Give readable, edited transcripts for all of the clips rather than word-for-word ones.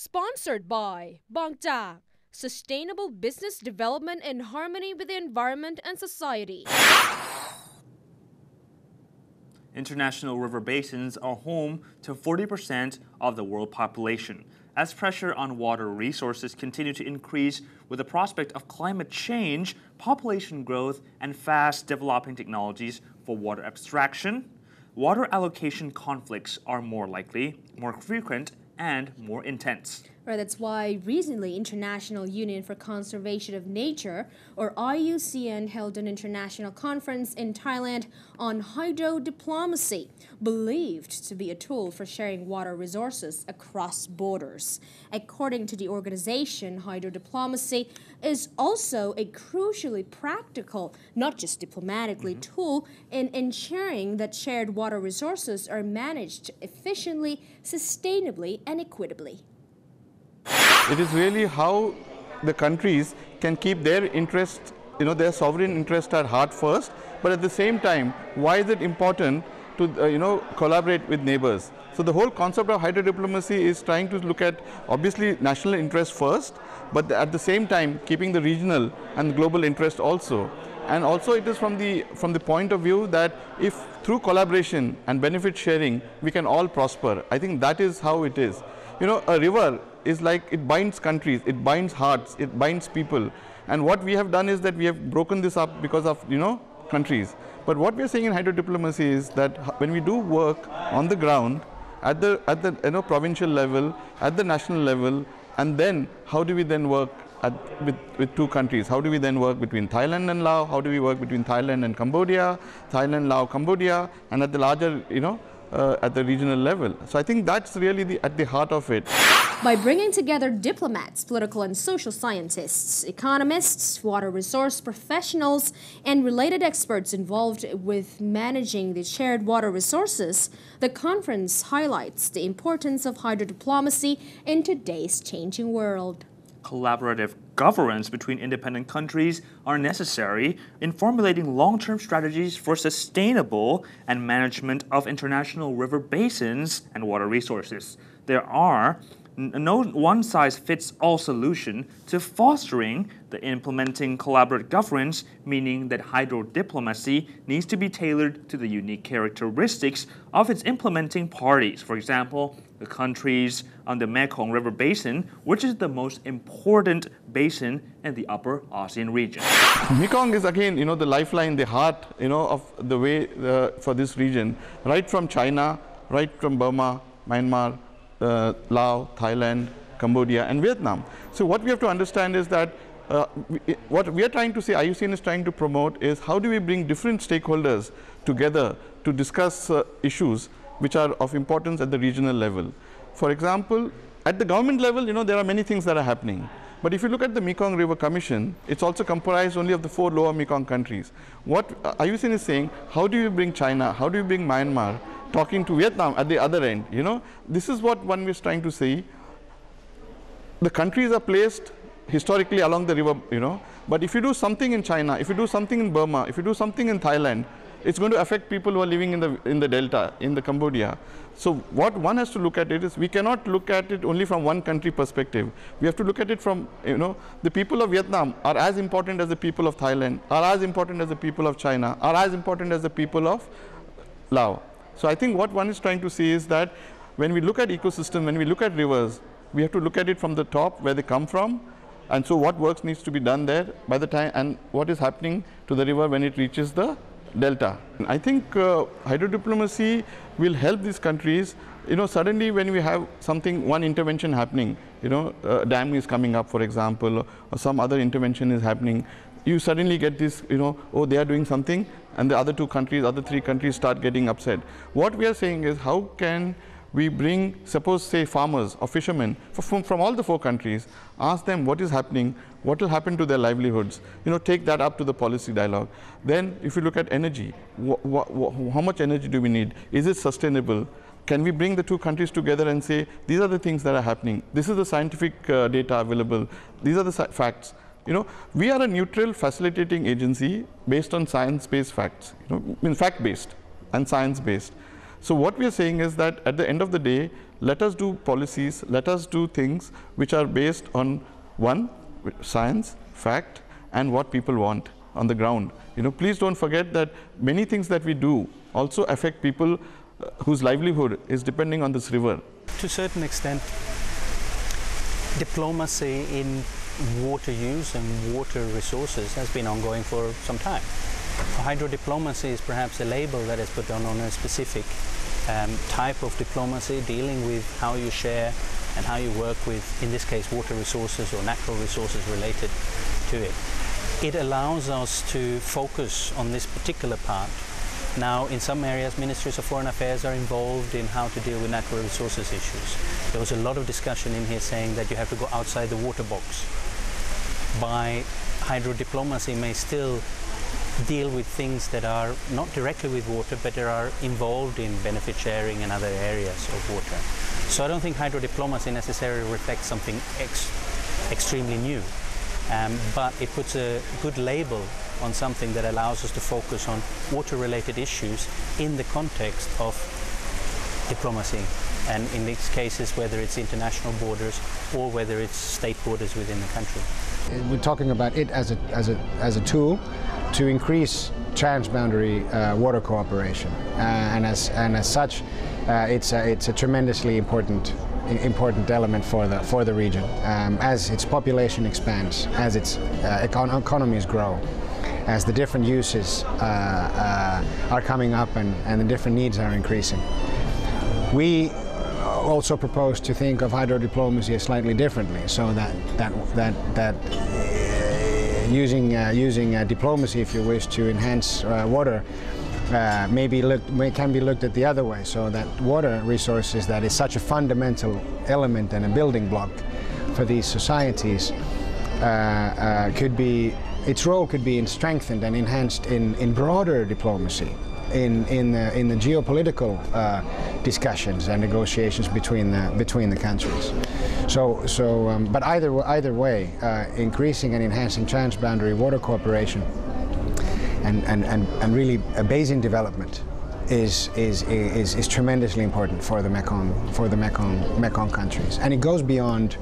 Sponsored by Bangja, Sustainable Business Development in Harmony with the Environment and Society. International river basins are home to 40% of the world population. As pressure on water resources continue to increase with the prospect of climate change, population growth, and fast developing technologies for water abstraction, water allocation conflicts are more likely, more frequent, and more intense. Right, that's why recently International Union for Conservation of Nature, or IUCN, held an international conference in Thailand on HydroDiplomacy, believed to be a tool for sharing water resources across borders. According to the organization, HydroDiplomacy is also a crucially practical, not just diplomatically, tool in ensuring that shared water resources are managed efficiently, sustainably, and equitably. It is really how the countries can keep their interests, their sovereign interests at heart first, but at the same time, why is it important to, collaborate with neighbors? So the whole concept of hydrodiplomacy is trying to look at, obviously, national interest first, but at the same time, keeping the regional and global interest also. And also it is from the point of view that if through collaboration and benefit sharing, we can all prosper. I think that is how it is. A river is like, it binds countries, it binds hearts, it binds people. And what we have done is that we have broken this up because of, countries. But what we are saying in hydrodiplomacy is that when we do work on the ground, at the provincial level, at the national level, and then how do we then work with two countries? How do we then work between Thailand and Laos? How do we work between Thailand and Cambodia, Thailand, Laos, Cambodia, and at the larger, at the regional level? So I think that's really at the heart of it. By bringing together diplomats, political and social scientists, economists, water resource professionals, and related experts involved with managing the shared water resources, the conference highlights the importance of hydrodiplomacy in today's changing world. Collaborative governance between independent countries are necessary in formulating long-term strategies for sustainable and management of international river basins and water resources. There are no one-size-fits-all solution to fostering the implementing collaborative governance, meaning that hydrodiplomacy needs to be tailored to the unique characteristics of its implementing parties. For example, the countries on the Mekong River Basin, which is the most important basin in the upper ASEAN region. Mekong is again, the lifeline, the heart, of the way for this region, right from China, right from Burma, Myanmar, Laos, Thailand, Cambodia, and Vietnam. So what we have to understand is that what we are trying to say, IUCN is trying to promote, is how do we bring different stakeholders together to discuss issues which are of importance at the regional level. For example, at the government level, there are many things that are happening. But if you look at the Mekong River Commission, it's also comprised only of the 4 lower Mekong countries. What IUCN is saying, how do you bring China, how do you bring Myanmar, talking to Vietnam at the other end, This is what one is trying to say. The countries are placed historically along the river, but if you do something in China, if you do something in Burma, if you do something in Thailand, it's going to affect people who are living in the delta, in the Cambodia. So what one has to look at it is, we cannot look at it only from one country perspective. We have to look at it from, the people of Vietnam are as important as the people of Thailand, are as important as the people of China, are as important as the people of Laos. So I think what one is trying to say is that when we look at ecosystem, when we look at rivers, we have to look at it from the top, where they come from, and so what works needs to be done there by the time, and what is happening to the river when it reaches the delta. I think hydrodiplomacy will help these countries. Suddenly when we have one intervention happening, a dam is coming up, for example, or some other intervention is happening, you suddenly get this, oh, they are doing something, and the other 3 countries start getting upset. What we are saying is, how can we bring, suppose, say, farmers or fishermen from all the 4 countries, ask them what is happening, what will happen to their livelihoods, take that up to the policy dialogue. Then if you look at energy, how much energy do we need? Is it sustainable? Can we bring the 2 countries together and say, these are the things that are happening, this is the scientific data available, these are the facts. We are a neutral facilitating agency based on science-based facts, fact-based and science-based. So what we are saying is that at the end of the day, let us do policies, let us do things which are based on one, science, fact, and what people want on the ground. Please don't forget that many things that we do also affect people whose livelihood is depending on this river. To a certain extent, diplomacy in water use and water resources has been ongoing for some time. HydroDiplomacy is perhaps a label that is put on a specific type of diplomacy, dealing with how you share and how you work with, in this case, water resources or natural resources related to it. It allows us to focus on this particular part. Now, in some areas, ministries of foreign affairs are involved in how to deal with natural resources issues. There was a lot of discussion in here saying that you have to go outside the water box. By HydroDiplomacy may still deal with things that are not directly with water, but that are involved in benefit sharing and other areas of water. So I don't think HydroDiplomacy necessarily reflects something extremely new, but it puts a good label on something that allows us to focus on water-related issues in the context of diplomacy, and in these cases whether it's international borders or whether it's state borders within the country. We're talking about it as a tool to increase transboundary water cooperation, and as such, it's a tremendously important element for the region. As its population expands, as its economies grow, as the different uses are coming up and the different needs are increasing. We also propose to think of hydrodiplomacy slightly differently, so that using diplomacy, if you wish, to enhance water can be looked at the other way, so that water resources, that is such a fundamental element and a building block for these societies, its role could be strengthened and enhanced in broader diplomacy, in the geopolitical discussions and negotiations between the countries. But either way, increasing and enhancing transboundary water cooperation and really a basin development is tremendously important for the Mekong countries, and it goes beyond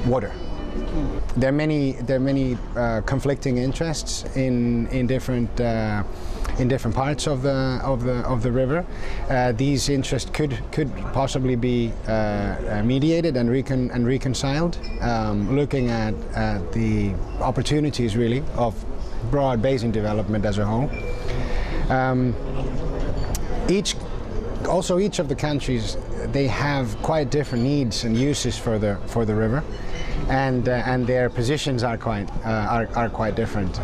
water. There are many conflicting interests in different parts of the river. These interests could possibly be mediated and reconciled, looking at the opportunities really of broad basin development as a whole. Each of the countries, they have quite different needs and uses for the river, and their positions are quite different.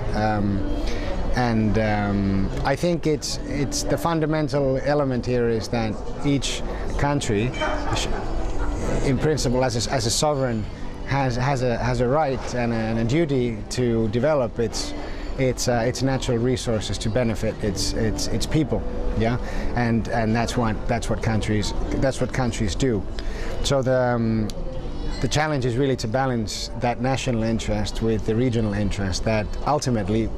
I think it's the fundamental element here is that each country, in principle, as a sovereign, has a right and a duty to develop its natural resources to benefit its people, yeah, and that's what countries do. So the challenge is really to balance that national interest with the regional interest that ultimately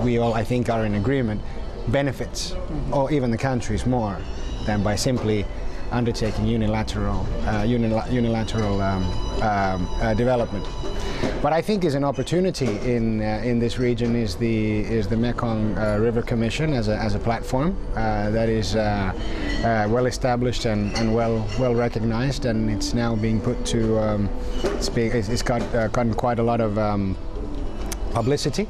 we all, I think, are in agreement, benefits or even the countries more than by simply undertaking unilateral development. What I think is an opportunity in this region is the Mekong River Commission as a platform that is well established and well recognized, and it's now being put to it's gotten quite a lot of publicity.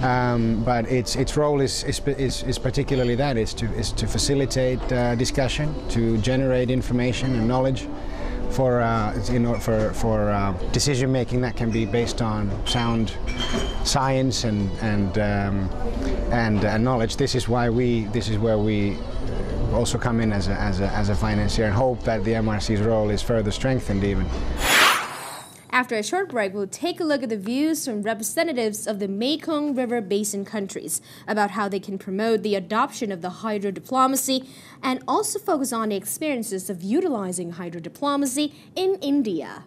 But its role is particularly that is to facilitate discussion, to generate information and knowledge for decision making that can be based on sound science and knowledge. This is where we also come in as a financier and hope that the MRC's role is further strengthened even. After a short break, we'll take a look at the views from representatives of the Mekong River Basin countries about how they can promote the adoption of the hydrodiplomacy and also focus on the experiences of utilizing hydrodiplomacy in India.